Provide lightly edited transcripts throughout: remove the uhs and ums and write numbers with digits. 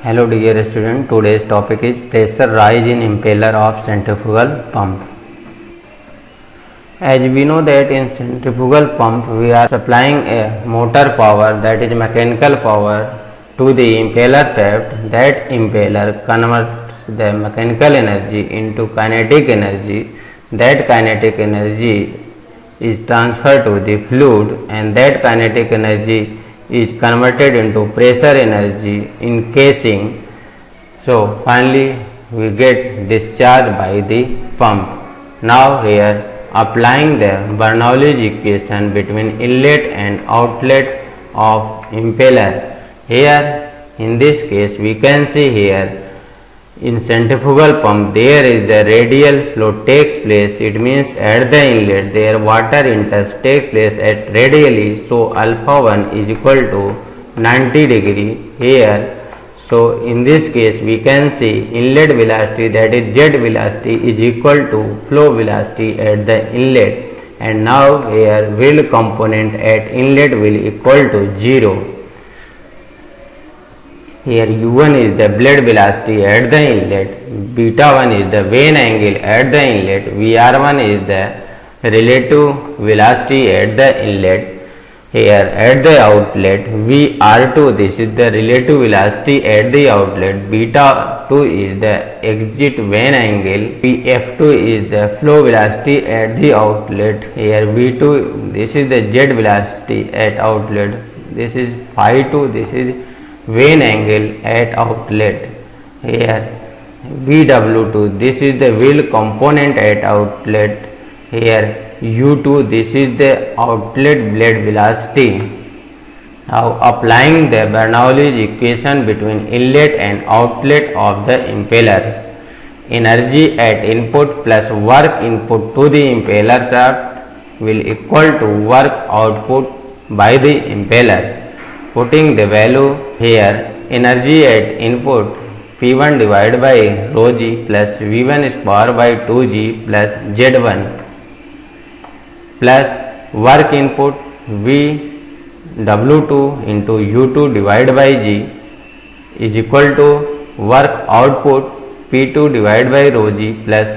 Hello dear student, today's topic is pressure rise in impeller of centrifugal pump. As we know that in centrifugal pump we are supplying a motor power, that is mechanical power, to the impeller shaft. That impeller converts the mechanical energy into kinetic energy. That kinetic energy is transferred to the fluid, and that kinetic energy is converted into pressure energy in casing. So finally we get discharge by the pump. Now here applying the Bernoulli's equation between inlet and outlet of impeller. Here in this case we can see here in centrifugal pump there is the radial flow takes place. It means at the inlet there water intus takes place at radially, so alpha 1 is equal to 90 degree here. So in this case we can see inlet velocity, that is jet velocity, is equal to flow velocity at the inlet, and now here wheel component at inlet will equal to 0. Here u1 is the blade velocity at the inlet, beta 1 is the vane angle at the inlet, Vr1 is the relative velocity at the inlet. Here at the outlet Vr2, this is the relative velocity at the outlet, beta 2 is the exit vane angle, Vf2 is the flow velocity at the outlet. Here V2, this is the jet velocity at outlet, this is phi 2, this is vane angle at outlet. Here Vw2, this is the wheel component at outlet. Here U2, this is the outlet blade velocity. Now applying the Bernoulli's equation between inlet and outlet of the impeller. Energy at input plus work input to the impeller shaft will equal to work output by the impeller. Putting the value here, energy at input P1 divided by rho g plus V1 square by 2g plus Z1 plus work input Vw2 into U2 divided by g is equal to work output P2 divided by rho g plus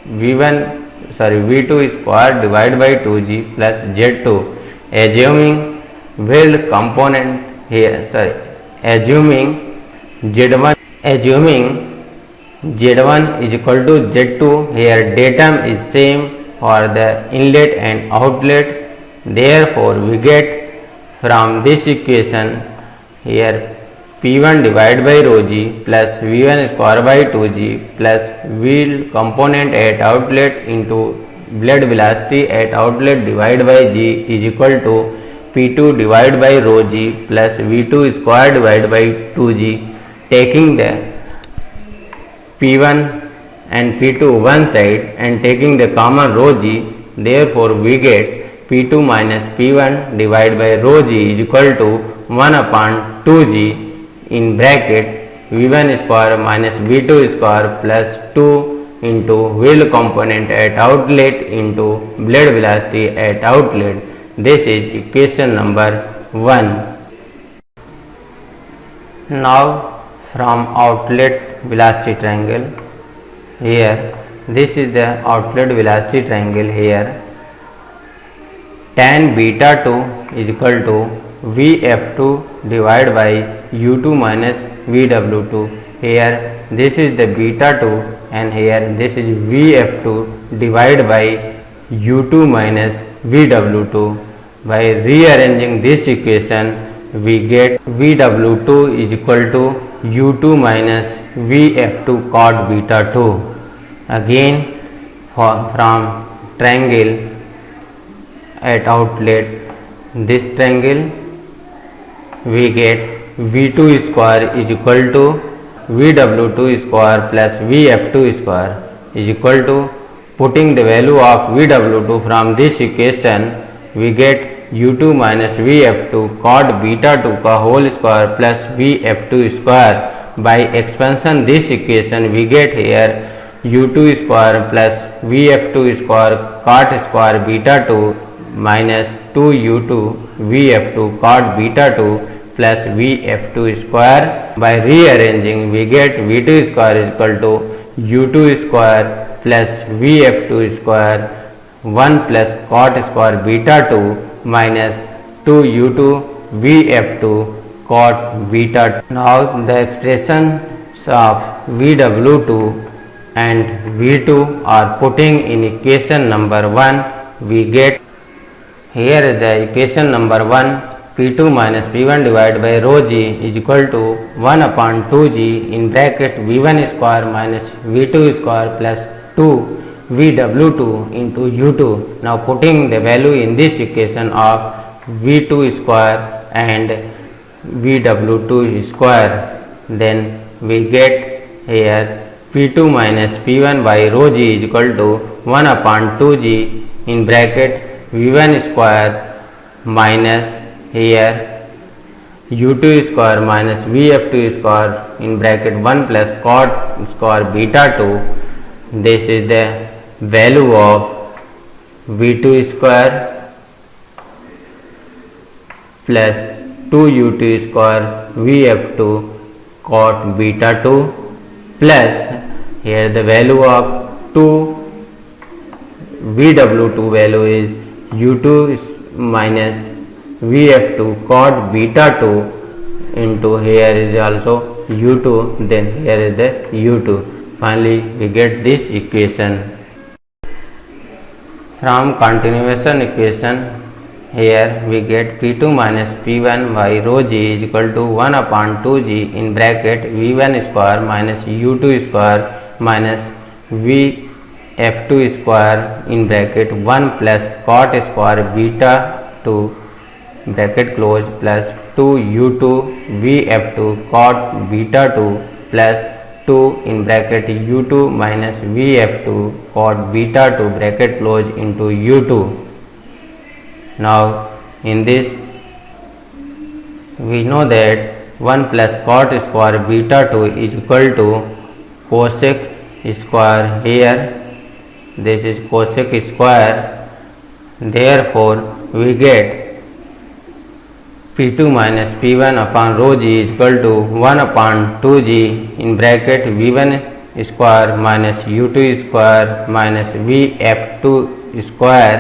V2 square divided by 2g plus Z2. Assuming wheel component here, assuming Z1 is equal to Z2, here datum is same for the inlet and outlet. Therefore we get from this equation here P1 divided by rho g plus V1 square by 2g plus wheel component at outlet into blade velocity at outlet divided by g is equal to P2 divided by rho g plus V2 square divided by 2g. Taking the P1 and P2 one side and taking the common rho g, therefore we get P2 minus P1 divided by rho g is equal to 1 upon 2g in bracket V1 square minus V2 square plus 2 into wheel component at outlet into blade velocity at outlet. This is equation number 1. Now from outlet velocity triangle, here this is the outlet velocity triangle. Here tan beta 2 is equal to Vf2 divided by U2 minus Vw2. Here this is the beta 2 and here this is Vf2 divided by U2 minus Vw2. By rearranging this equation we get Vw2 is equal to U2 minus Vf2 cot beta 2. Again from triangle at outlet, this triangle we get V2 square is equal to Vw2 square plus Vf2 square is equal to, putting the value of Vw2 from this equation we get U2 minus Vf2 cot beta 2 का whole square plus Vf2 square. By expansion this equation we get here U2 square plus Vf2 square cot square beta 2 minus 2U2 Vf2 cot beta 2 plus Vf2 square. By rearranging, we get V2 square is equal to U2 square plus Vf2 square 1 plus cot square beta 2 minus 2U2 Vf2 cot beta 2. Now the expressions of Vw2 and V2 are putting in equation number 1. We get here is the equation number 1. P2 minus P1 divided by rho g is equal to 1 upon 2g in bracket V1 square minus V2 square plus 2 Vw2 into U2. Now putting the value in this equation of V2 square and Vw2 square, then we get here P2 minus P1 by rho g is equal to 1 upon 2g in bracket V1 square minus here U2 square minus Vf2 square in bracket 1 plus cot square beta 2. This is the value of V2 square plus 2U2 square Vf2 cot beta 2 plus here the value of 2 Vw2 value is U2 minus Vf2 cot beta 2 into here is also U2, then here is the U2. Finally we get this equation. From continuation equation, here we get P2 minus P1 by rho g is equal to 1 upon 2g in bracket V1 square minus U2 square minus Vf2 square in bracket 1 plus cot square beta 2 bracket close plus 2U2 Vf2 cot beta 2 plus 2 in bracket U2 minus Vf2 cot beta 2 bracket close into U2. Now in this we know that 1 plus cot square beta 2 is equal to cosec square. Here this is cosec square. Therefore we get P2 minus P1 upon rho g is equal to 1 upon 2g in bracket V1 square minus U2 square minus Vf2 square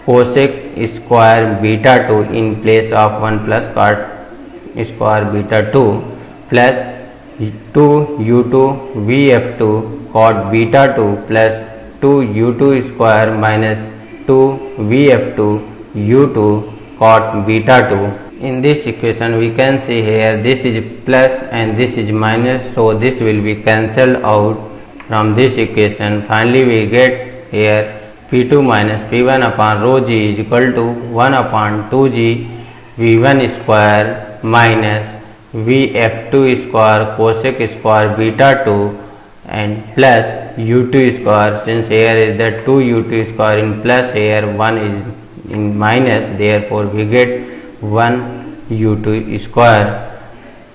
cosec square beta 2 in place of 1 plus cot square beta 2 plus 2U2 Vf2 cot beta 2 plus 2U2 square minus 2 Vf2 U2 cot beta 2. In this equation we can see here this is plus and this is minus, so this will be cancelled out from this equation. Finally we get here P2 minus P1 upon rho g is equal to 1 upon 2g V1 square minus Vf2 square cosec square beta 2 and plus U2 square, since here is the 2U2 square in plus, here 1 is in minus, therefore we get 1U2 square.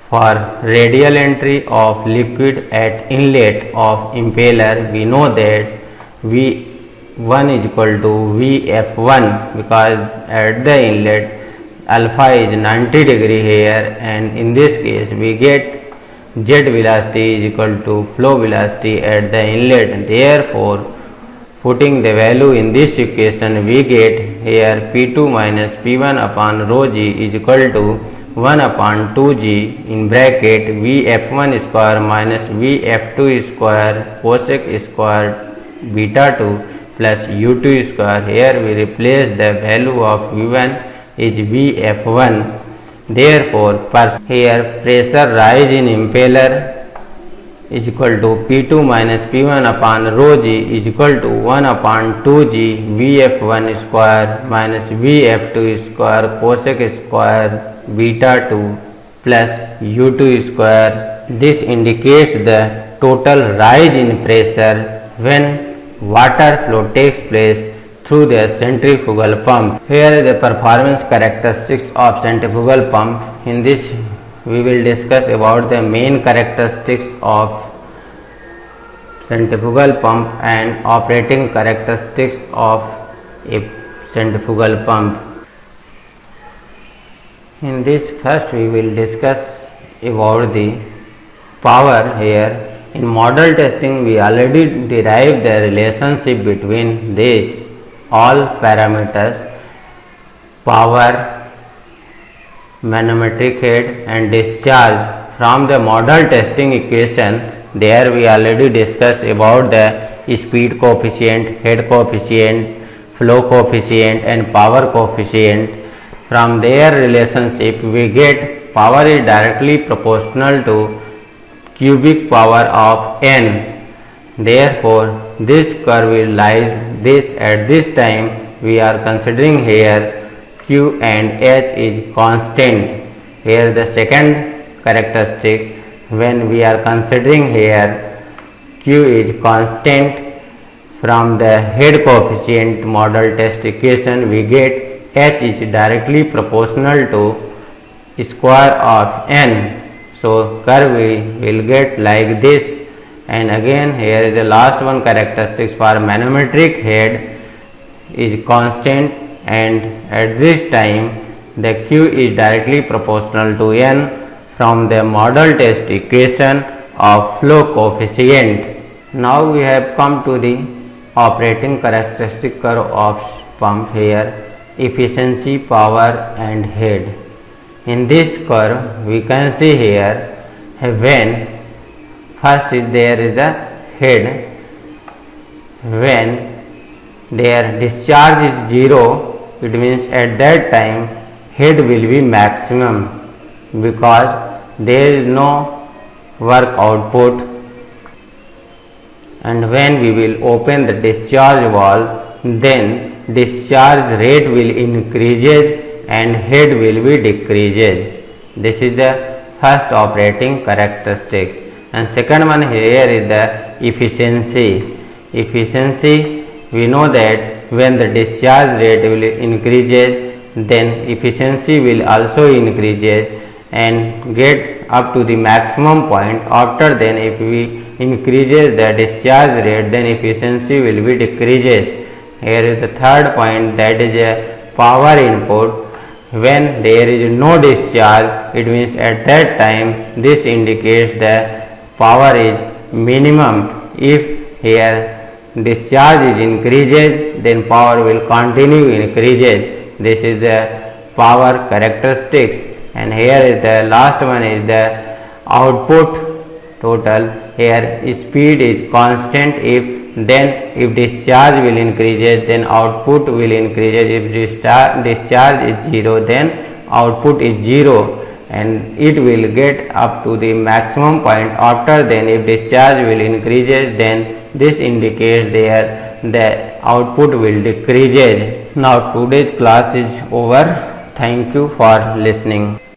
For radial entry of liquid at inlet of impeller, we know that V1 is equal to Vf1 because at the inlet alpha is 90 degree here, and in this case we get jet velocity is equal to flow velocity at the inlet. Therefore putting the value in this equation we get here P2 minus P1 upon rho g is equal to 1 upon 2g in bracket Vf1 square minus Vf2 square cosec square beta 2 plus U2 square. Here we replace the value of V1 is Vf1. Therefore here pressure rise in impeller is equal to P2 minus P1 upon rho g is equal to 1 upon 2g Vf1 square minus Vf2 square cosec square beta 2 plus U2 square. This indicates the total rise in pressure when water flow takes place through the centrifugal pump. Here is the performance characteristics of centrifugal pump. In this we will discuss about the main characteristics of centrifugal pump and operating characteristics of a centrifugal pump. In this first we will discuss about the power here. In model testing we already derived the relationship between these all parameters, power, manometric head and discharge, from the model testing equation. There we already discussed about the speed coefficient, head coefficient, flow coefficient and power coefficient. From their relationship we get power is directly proportional to cubic power of n. Therefore this curve will lie this at this time. We are considering here q and h is constant. Here the second characteristic, when we are considering here q is constant, from the head coefficient model test equation we get h is directly proportional to square of n. So curve we will get like this. And again here is the last one characteristics for manometric head is constant, and at this time the q is directly proportional to n from the model test equation of flow coefficient. Now we have come to the operating characteristic curve of pump here, efficiency, power and head. In this curve we can see here, when first is there is the head, when their discharge is 0, it means at that time head will be maximum, because there is no work output. And when we will open the discharge valve, then discharge rate will increases and head will be decreases. This is the first operating characteristics. And second one here is the efficiency. Efficiency, we know that when the discharge rate will increases, then efficiency will also increases and get up to the maximum point. After then if we increases the discharge rate, then efficiency will be decreases. Here is the third point, that is a power input. When there is no discharge, it means at that time this indicates the power is minimum. If here discharge is increases, then power will continue increases. This is the power characteristics. And here is the last one is the output total. Here speed is constant. If discharge will increases, then output will increases. If discharge is 0, then output is 0 and it will get up to the maximum point. After then if discharge will increases, then this indicates there the output will decreases. Now today's class is over. Thank you for listening.